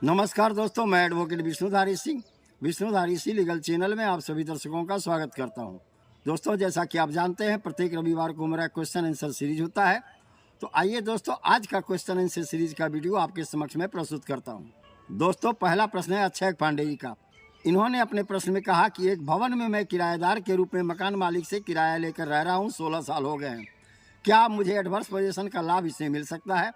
नमस्कार दोस्तों, मैं advocate Vishnudhari Singh legal channel में आप सभी दर्शकों का स्वागत करता हूं। दोस्तों, जैसा कि आप जानते हैं, प्रत्येक रविवार को मेरा क्वेश्चन आंसर सीरीज होता है। तो आइए दोस्तों, आज का क्वेश्चन आंसर सीरीज का वीडियो आपके समक्ष में प्रस्तुत करता हूं। दोस्तों, पहला प्रश्न है अक्षय पांडे जी का। इन्होंने अपने प्रश्न में कहा कि एक भवन में मैं किराएदार के रूप में मकान मालिक से किराया लेकर रह रहा हूँ, 16 साल हो गए हैं। क्या मुझे एडवर्स पोजीशन का लाभ इससे मिल सकता है?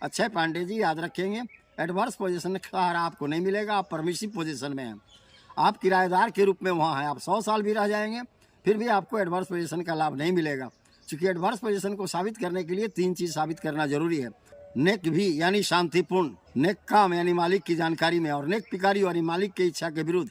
अक्षय पांडे जी, याद रखेंगे, एडवर्स पोजीशन का सहारा आपको नहीं मिलेगा। आप परमिसिव पोजीशन में हैं, आप किराएदार के रूप में वहाँ हैं। आप 100 साल भी रह जाएंगे फिर भी आपको एडवर्स पोजीशन का लाभ नहीं मिलेगा, क्योंकि एडवर्स पोजीशन को साबित करने के लिए 3 चीज़ साबित करना जरूरी है। नेक भी यानी शांतिपूर्ण, नेक काम यानी मालिक की जानकारी में, और नेक पिकारी यानी मालिक की इच्छा के विरुद्ध।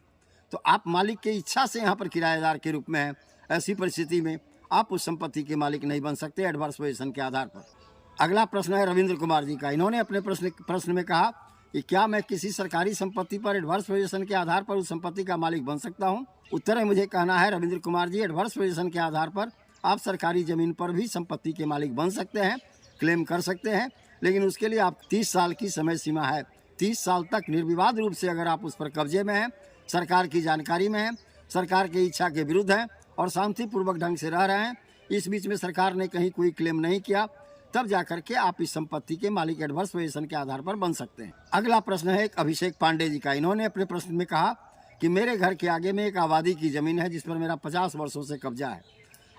तो आप मालिक की इच्छा से यहाँ पर किराएदार के रूप में हैं। ऐसी परिस्थिति में आप उस संपत्ति के मालिक नहीं बन सकते एडवर्स पोजीशन के आधार पर। अगला प्रश्न है रविंद्र कुमार जी का। इन्होंने अपने प्रश्न में कहा कि क्या मैं किसी सरकारी संपत्ति पर एडवर्स पोजीशन के आधार पर उस संपत्ति का मालिक बन सकता हूं? उत्तर है मुझे कहना है रविंद्र कुमार जी, एडवर्स पोजीशन के आधार पर आप सरकारी जमीन पर भी संपत्ति के मालिक बन सकते हैं, क्लेम कर सकते हैं, लेकिन उसके लिए आप 30 साल की समय सीमा है। 30 साल तक निर्विवाद रूप से अगर आप उस पर कब्जे में हैं, सरकार की जानकारी में हैं, सरकार की इच्छा के विरुद्ध हैं और शांतिपूर्वक ढंग से रह रहे हैं, इस बीच में सरकार ने कहीं कोई क्लेम नहीं किया, तब जाकर के आप इस संपत्ति के मालिक एडवर्स पोजीशन के आधार पर बन सकते हैं। अगला प्रश्न है एक अभिषेक पांडे जी का। इन्होंने अपने प्रश्न में कहा कि मेरे घर के आगे में एक आबादी की ज़मीन है जिस पर मेरा 50 वर्षों से कब्जा है।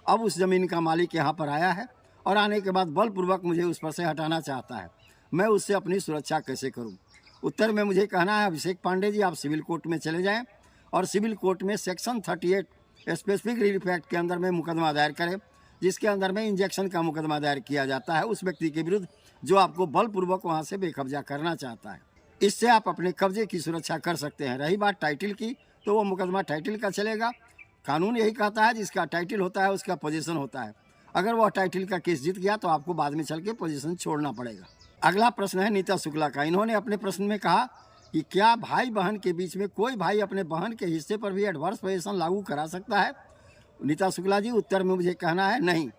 अब उस ज़मीन का मालिक यहाँ पर आया है और आने के बाद बलपूर्वक मुझे उस पर से हटाना चाहता है। मैं उससे अपनी सुरक्षा कैसे करूँ? उत्तर में मुझे कहना है अभिषेक पांडे जी, आप सिविल कोर्ट में चले जाएँ और सिविल कोर्ट में सेक्शन 38 स्पेसिफिक रिलीफ एक्ट के अंदर में मुकदमा दायर करें, जिसके अंदर में इंजेक्शन का मुकदमा दायर किया जाता है उस व्यक्ति के विरुद्ध जो आपको बलपूर्वक वहां से बेकब्जा करना चाहता है। इससे आप अपने कब्जे की सुरक्षा कर सकते हैं। रही बात टाइटल की, तो वो मुकदमा टाइटल का चलेगा। कानून यही कहता है जिसका टाइटल होता है उसका पोजीशन होता है। अगर वह टाइटल का केस जीत गया तो आपको बाद में चल के पोजीशन छोड़ना पड़ेगा। अगला प्रश्न है नीता शुक्ला का। इन्होंने अपने प्रश्न में कहा कि क्या भाई बहन के बीच में कोई भाई अपने बहन के हिस्से पर भी एडवर्स पोजीशन लागू करा सकता है? नीता शुक्ला जी, उत्तर में मुझे कहना है नहीं,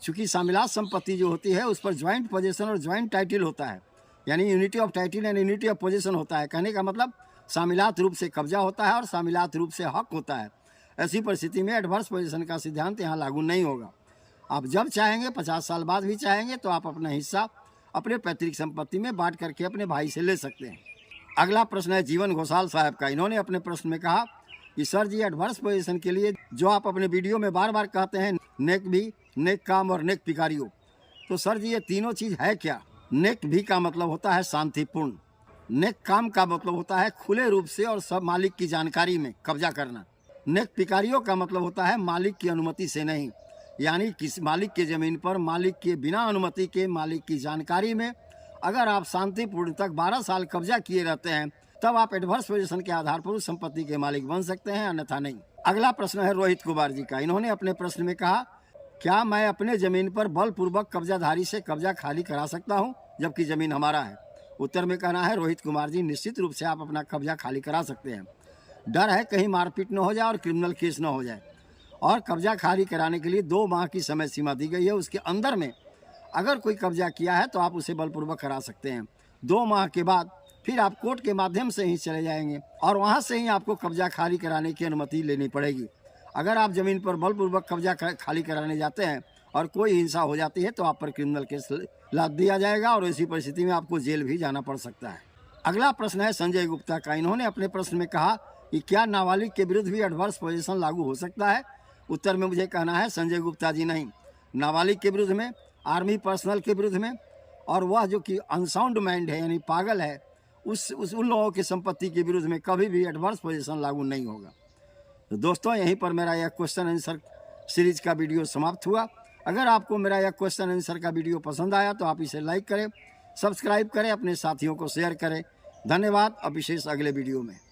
चूँकि शामिलात संपत्ति जो होती है उस पर ज्वाइंट पोजीशन और ज्वाइंट टाइटल होता है, यानी unity of title and unity of position होता है। कहने का मतलब शामिलात रूप से कब्जा होता है और शामिलात रूप से हक होता है। ऐसी परिस्थिति में एडवर्स पोजीशन का सिद्धांत यहाँ लागू नहीं होगा। आप जब चाहेंगे, 50 साल बाद भी चाहेंगे, तो आप अपना हिस्सा अपने पैतृक संपत्ति में बांट करके अपने भाई से ले सकते हैं। अगला प्रश्न है जीवन घोषाल साहब का। इन्होंने अपने प्रश्न में कहा कि सर जी, एडवर्स पोजीशन के लिए जो आप अपने वीडियो में बार बार कहते हैं नेक भी, नेक काम और नेक पिकारियों, तो सर जी ये तीनों चीज़ है क्या? नेक भी का मतलब होता है शांतिपूर्ण, नेक काम का मतलब होता है खुले रूप से और सब मालिक की जानकारी में कब्जा करना, नेक पिकारियों का मतलब होता है मालिक की अनुमति से नहीं, यानी किसी मालिक के ज़मीन पर मालिक के बिना अनुमति के, मालिक की जानकारी में अगर आप शांतिपूर्ण तक 12 साल कब्जा किए रहते हैं, तब आप एडवर्स पोजीशन के आधार पर उस संपत्ति के मालिक बन सकते हैं, अन्यथा नहीं। अगला प्रश्न है रोहित कुमार जी का। इन्होंने अपने प्रश्न में कहा क्या मैं अपने ज़मीन पर बलपूर्वक कब्जाधारी से कब्जा खाली करा सकता हूं, जबकि ज़मीन हमारा है? उत्तर में कहना है रोहित कुमार जी, निश्चित रूप से आप अपना कब्जा खाली करा सकते हैं। डर है कहीं मारपीट न हो जाए और क्रिमिनल केस न हो जाए, और कब्जा खाली कराने के लिए 2 माह की समय सीमा दी गई है। उसके अंदर में अगर कोई कब्जा किया है तो आप उसे बलपूर्वक करा सकते हैं। 2 माह के बाद फिर आप कोर्ट के माध्यम से ही चले जाएंगे और वहाँ से ही आपको कब्जा खाली कराने की अनुमति लेनी पड़ेगी। अगर आप ज़मीन पर बलपूर्वक कब्जा खाली कराने जाते हैं और कोई हिंसा हो जाती है तो आप पर क्रिमिनल केस लाद दिया जाएगा और ऐसी परिस्थिति में आपको जेल भी जाना पड़ सकता है। अगला प्रश्न है संजय गुप्ता का। इन्होंने अपने प्रश्न में कहा कि क्या नाबालिग के विरुद्ध भी एडवर्स पोजीशन लागू हो सकता है? उत्तर में मुझे कहना है संजय गुप्ता जी, नहीं। नाबालिग के विरुद्ध में, आर्मी पर्सनल के विरुद्ध में, और वह जो कि अनसाउंड माइंड है यानी पागल है, उन लोगों की संपत्ति के विरुद्ध में कभी भी एडवर्स पोजीशन लागू नहीं होगा। तो दोस्तों, यहीं पर मेरा यह क्वेश्चन आंसर सीरीज का वीडियो समाप्त हुआ। अगर आपको मेरा यह क्वेश्चन आंसर का वीडियो पसंद आया तो आप इसे लाइक करें, सब्सक्राइब करें, अपने साथियों को शेयर करें। धन्यवाद। अब विशेष अगले वीडियो में।